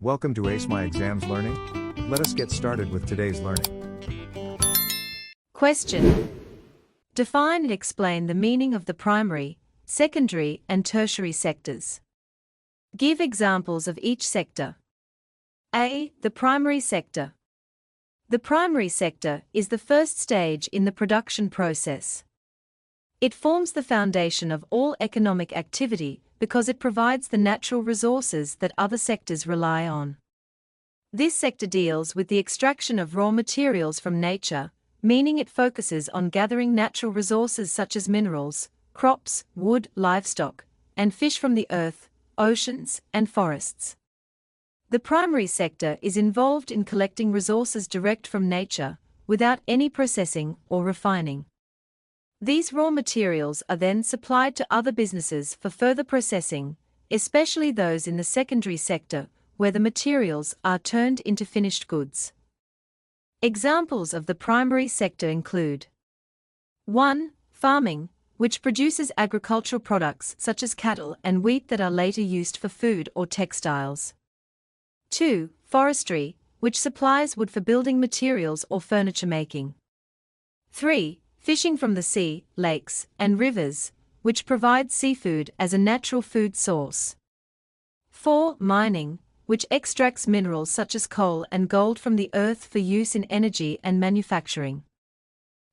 Welcome to Ace My Exams Learning. Let us get started with today's learning. Question. Define and explain the meaning of the primary, secondary, and tertiary sectors. Give examples of each sector. A. The primary sector. The primary sector is the first stage in the production process. It forms the foundation of all economic activity because it provides the natural resources that other sectors rely on. This sector deals with the extraction of raw materials from nature, meaning it focuses on gathering natural resources such as minerals, crops, wood, livestock, and fish from the earth, oceans, and forests. The primary sector is involved in collecting resources direct from nature, without any processing or refining. These raw materials are then supplied to other businesses for further processing, especially those in the secondary sector, where the materials are turned into finished goods. Examples of the primary sector include 1. Farming, which produces agricultural products such as cattle and wheat that are later used for food or textiles. 2. Forestry, which supplies wood for building materials or furniture making. 3. Fishing from the sea, lakes, and rivers, which provide seafood as a natural food source. 4. Mining, which extracts minerals such as coal and gold from the earth for use in energy and manufacturing.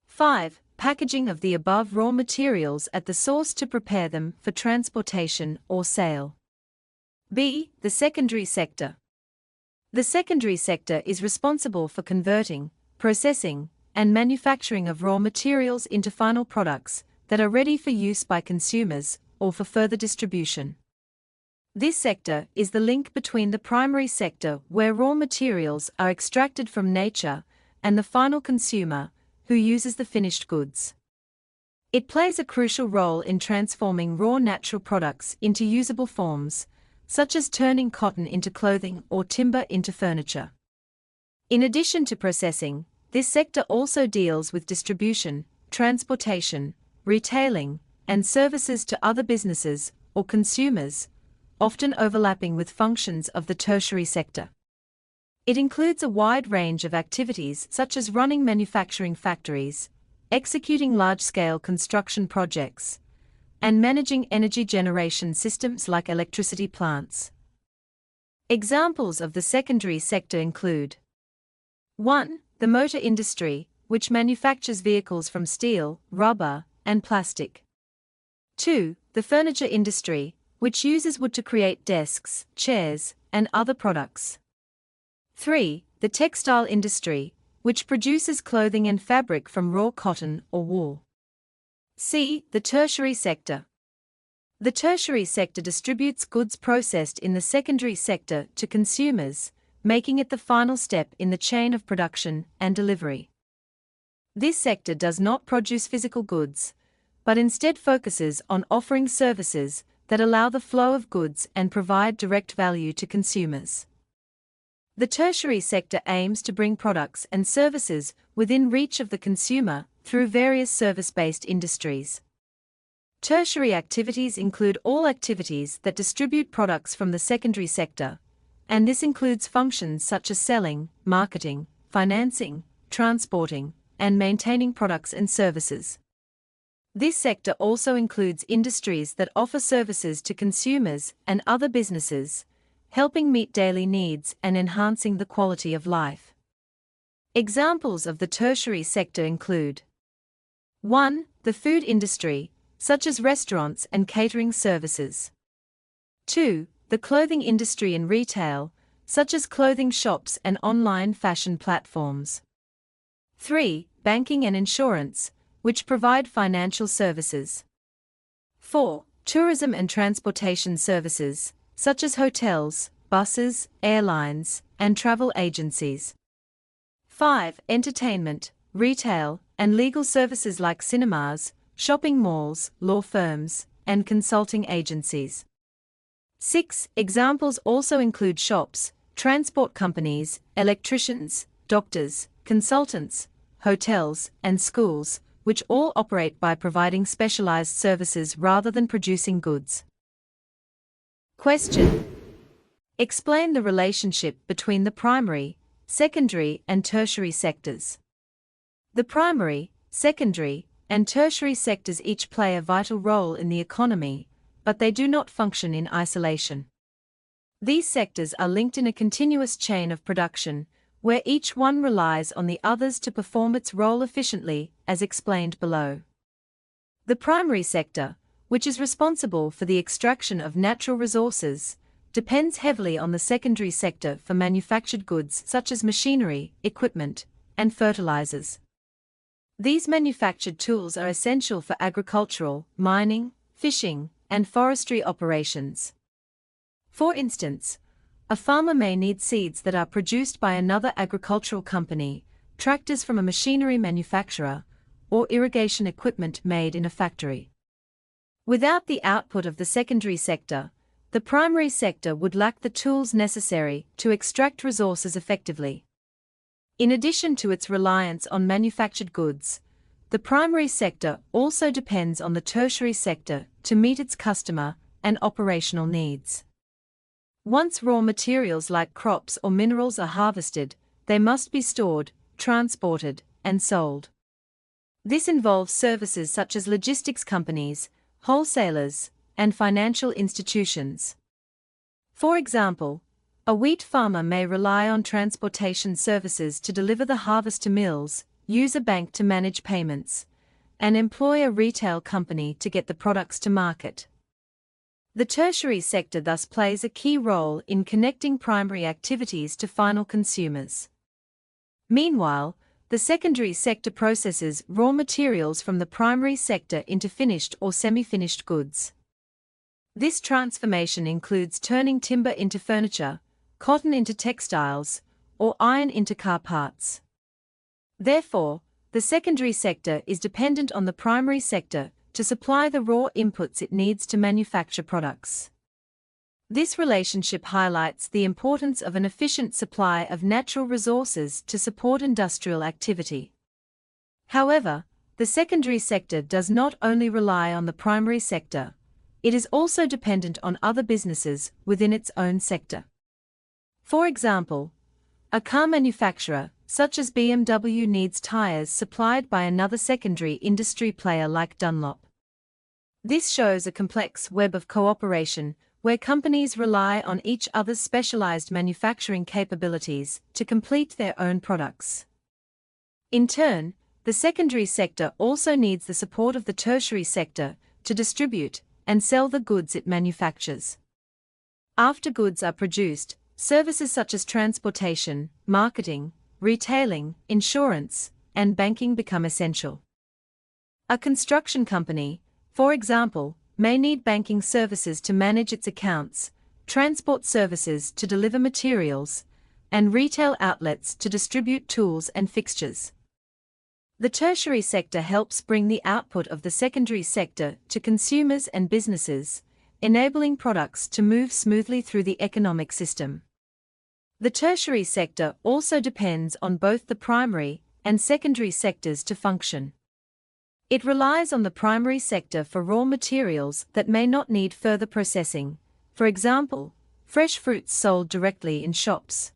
5. Packaging of the above raw materials at the source to prepare them for transportation or sale. B. The secondary sector. The secondary sector is responsible for converting, processing, and manufacturing of raw materials into final products that are ready for use by consumers or for further distribution. This sector is the link between the primary sector, where raw materials are extracted from nature, and the final consumer, who uses the finished goods. It plays a crucial role in transforming raw natural products into usable forms, such as turning cotton into clothing or timber into furniture. In addition to processing, this sector also deals with distribution, transportation, retailing, and services to other businesses or consumers, often overlapping with functions of the tertiary sector. It includes a wide range of activities such as running manufacturing factories, executing large-scale construction projects, and managing energy generation systems like electricity plants. Examples of the secondary sector include 1. The motor industry, which manufactures vehicles from steel, rubber, and plastic. 2. The furniture industry, which uses wood to create desks, chairs, and other products. 3. The textile industry, which produces clothing and fabric from raw cotton or wool. C. The tertiary sector. The tertiary sector distributes goods processed in the secondary sector to consumers, making it the final step in the chain of production and delivery. This sector does not produce physical goods, but instead focuses on offering services that allow the flow of goods and provide direct value to consumers. The tertiary sector aims to bring products and services within reach of the consumer through various service-based industries. Tertiary activities include all activities that distribute products from the secondary sector, and this includes functions such as selling, marketing, financing, transporting, and maintaining products and services. This sector also includes industries that offer services to consumers and other businesses, helping meet daily needs and enhancing the quality of life. Examples of the tertiary sector include 1. The food industry, such as restaurants and catering services. 2. The clothing industry and retail, such as clothing shops and online fashion platforms. 3. Banking and insurance, which provide financial services. 4. Tourism and transportation services, such as hotels, buses, airlines, and travel agencies. 5. Entertainment, retail, and legal services like cinemas, shopping malls, law firms, and consulting agencies. 6. Examples also include shops, transport companies, electricians, doctors, consultants, hotels, and schools, which all operate by providing specialized services rather than producing goods. Question. Explain the relationship between the primary, secondary, and tertiary sectors. The primary, secondary, and tertiary sectors each play a vital role in the economy, but they do not function in isolation. These sectors are linked in a continuous chain of production, where each one relies on the others to perform its role efficiently, as explained below. The primary sector, which is responsible for the extraction of natural resources, depends heavily on the secondary sector for manufactured goods such as machinery, equipment, and fertilizers. These manufactured tools are essential for agricultural, mining, fishing, and forestry operations. For instance, a farmer may need seeds that are produced by another agricultural company, tractors from a machinery manufacturer, or irrigation equipment made in a factory. Without the output of the secondary sector, the primary sector would lack the tools necessary to extract resources effectively. In addition to its reliance on manufactured goods, the primary sector also depends on the tertiary sector to meet its customer and operational needs. Once raw materials like crops or minerals are harvested, they must be stored, transported, and sold. This involves services such as logistics companies, wholesalers, and financial institutions. For example, a wheat farmer may rely on transportation services to deliver the harvest to mills, use a bank to manage payments, and employ a retail company to get the products to market. The tertiary sector thus plays a key role in connecting primary activities to final consumers. Meanwhile, the secondary sector processes raw materials from the primary sector into finished or semi-finished goods. This transformation includes turning timber into furniture, cotton into textiles, or iron into car parts. Therefore, the secondary sector is dependent on the primary sector to supply the raw inputs it needs to manufacture products. This relationship highlights the importance of an efficient supply of natural resources to support industrial activity. However, the secondary sector does not only rely on the primary sector, it is also dependent on other businesses within its own sector. For example, a car manufacturer, such as BMW, needs tires supplied by another secondary industry player like Dunlop. This shows a complex web of cooperation where companies rely on each other's specialized manufacturing capabilities to complete their own products. In turn, the secondary sector also needs the support of the tertiary sector to distribute and sell the goods it manufactures. After goods are produced, services such as transportation, marketing, retailing, insurance, and banking become essential. A construction company, for example, may need banking services to manage its accounts, transport services to deliver materials, and retail outlets to distribute tools and fixtures. The tertiary sector helps bring the output of the secondary sector to consumers and businesses, enabling products to move smoothly through the economic system. The tertiary sector also depends on both the primary and secondary sectors to function. It relies on the primary sector for raw materials that may not need further processing, for example, fresh fruits sold directly in shops.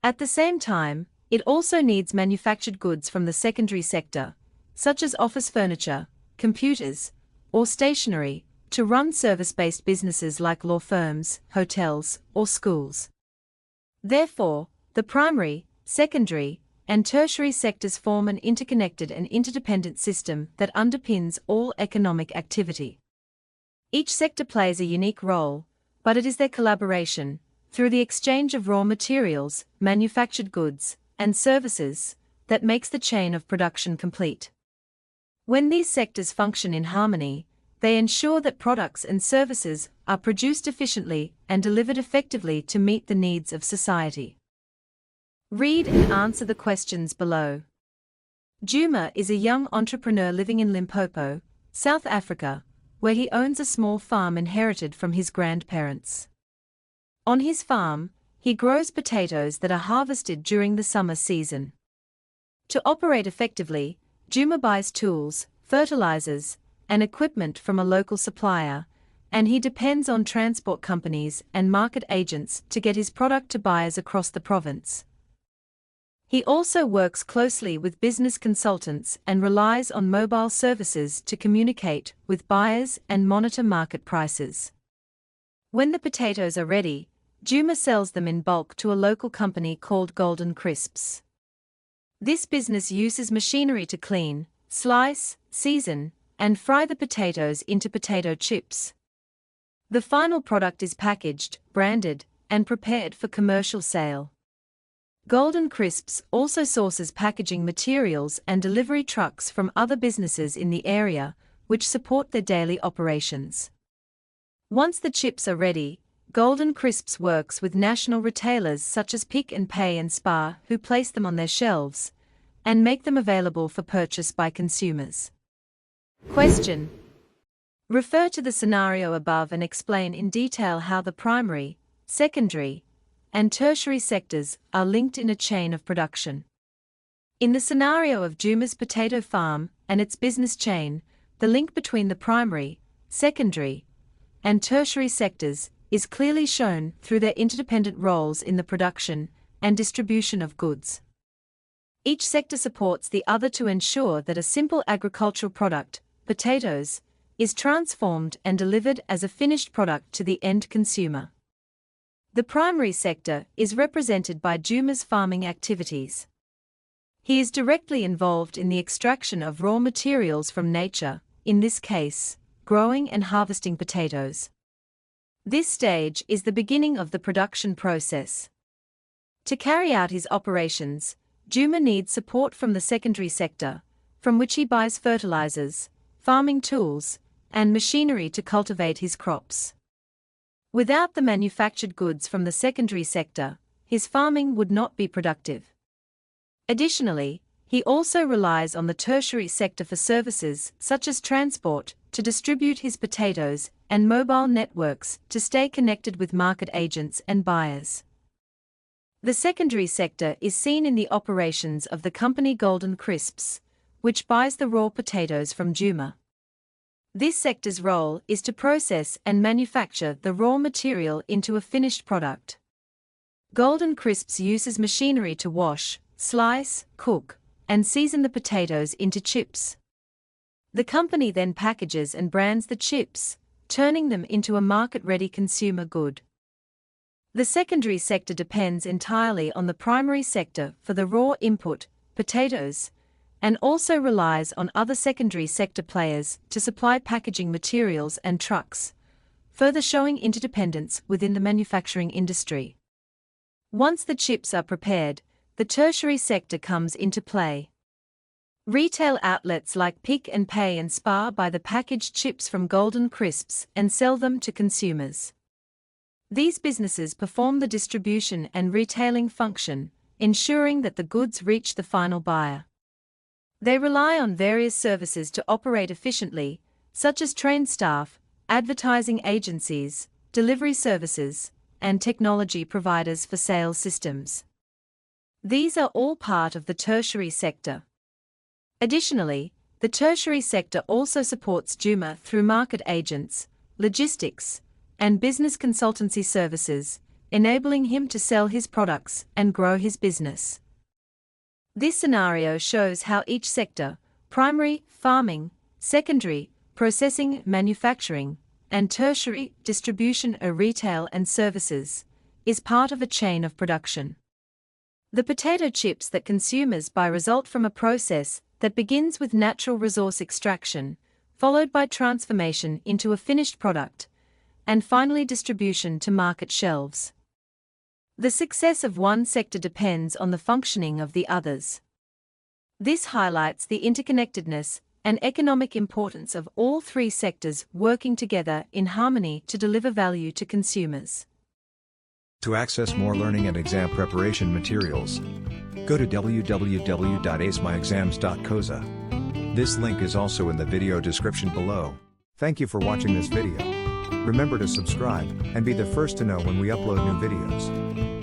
At the same time, it also needs manufactured goods from the secondary sector, such as office furniture, computers, or stationery, to run service-based businesses like law firms, hotels, or schools. Therefore, the primary, secondary, and tertiary sectors form an interconnected and interdependent system that underpins all economic activity. Each sector plays a unique role, but it is their collaboration, through the exchange of raw materials, manufactured goods, and services, that makes the chain of production complete. When these sectors function in harmony, they ensure that products and services are produced efficiently and delivered effectively to meet the needs of society. Read and answer the questions below. Juma is a young entrepreneur living in Limpopo, South Africa, where he owns a small farm inherited from his grandparents. On his farm, he grows potatoes that are harvested during the summer season. To operate effectively, Juma buys tools, fertilizers, and equipment from a local supplier, and he depends on transport companies and market agents to get his product to buyers across the province. He also works closely with business consultants and relies on mobile services to communicate with buyers and monitor market prices. When the potatoes are ready, Juma sells them in bulk to a local company called Golden Crisps. This business uses machinery to clean, slice, season, and fry the potatoes into potato chips. The final product is packaged, branded, and prepared for commercial sale. Golden Crisps also sources packaging materials and delivery trucks from other businesses in the area, which support their daily operations. Once the chips are ready, Golden Crisps works with national retailers such as Pick n Pay and Spar, who place them on their shelves and make them available for purchase by consumers. Question. Refer to the scenario above and explain in detail how the primary, secondary, and tertiary sectors are linked in a chain of production. In the scenario of Juma's potato farm and its business chain, the link between the primary, secondary, and tertiary sectors is clearly shown through their interdependent roles in the production and distribution of goods. Each sector supports the other to ensure that a simple agricultural product, potatoes, is transformed and delivered as a finished product to the end consumer. The primary sector is represented by Juma's farming activities. He is directly involved in the extraction of raw materials from nature, in this case, growing and harvesting potatoes. This stage is the beginning of the production process. To carry out his operations, Juma needs support from the secondary sector, from which he buys fertilizers, farming tools, and machinery to cultivate his crops. Without the manufactured goods from the secondary sector, his farming would not be productive. Additionally, he also relies on the tertiary sector for services such as transport to distribute his potatoes and mobile networks to stay connected with market agents and buyers. The secondary sector is seen in the operations of the company Golden Crisps, which buys the raw potatoes from Juma. This sector's role is to process and manufacture the raw material into a finished product. Golden Crisps uses machinery to wash, slice, cook, and season the potatoes into chips. The company then packages and brands the chips, turning them into a market-ready consumer good. The secondary sector depends entirely on the primary sector for the raw input, potatoes, and also relies on other secondary sector players to supply packaging materials and trucks, further showing interdependence within the manufacturing industry. Once the chips are prepared, the tertiary sector comes into play. Retail outlets like Pick n Pay and Spar buy the packaged chips from Golden Crisps and sell them to consumers. These businesses perform the distribution and retailing function, ensuring that the goods reach the final buyer. They rely on various services to operate efficiently, such as trained staff, advertising agencies, delivery services, and technology providers for sales systems. These are all part of the tertiary sector. Additionally, the tertiary sector also supports Juma through market agents, logistics, and business consultancy services, enabling him to sell his products and grow his business. This scenario shows how each sector, primary, farming, secondary, processing, manufacturing, and tertiary, distribution or retail and services, is part of a chain of production. The potato chips that consumers buy result from a process that begins with natural resource extraction, followed by transformation into a finished product, and finally distribution to market shelves. The success of one sector depends on the functioning of the others. This highlights the interconnectedness and economic importance of all three sectors working together in harmony to deliver value to consumers. To access more learning and exam preparation materials, go to www.acemyexams.coza. This link is also in the video description below. Thank you for watching this video. Remember to subscribe and be the first to know when we upload new videos.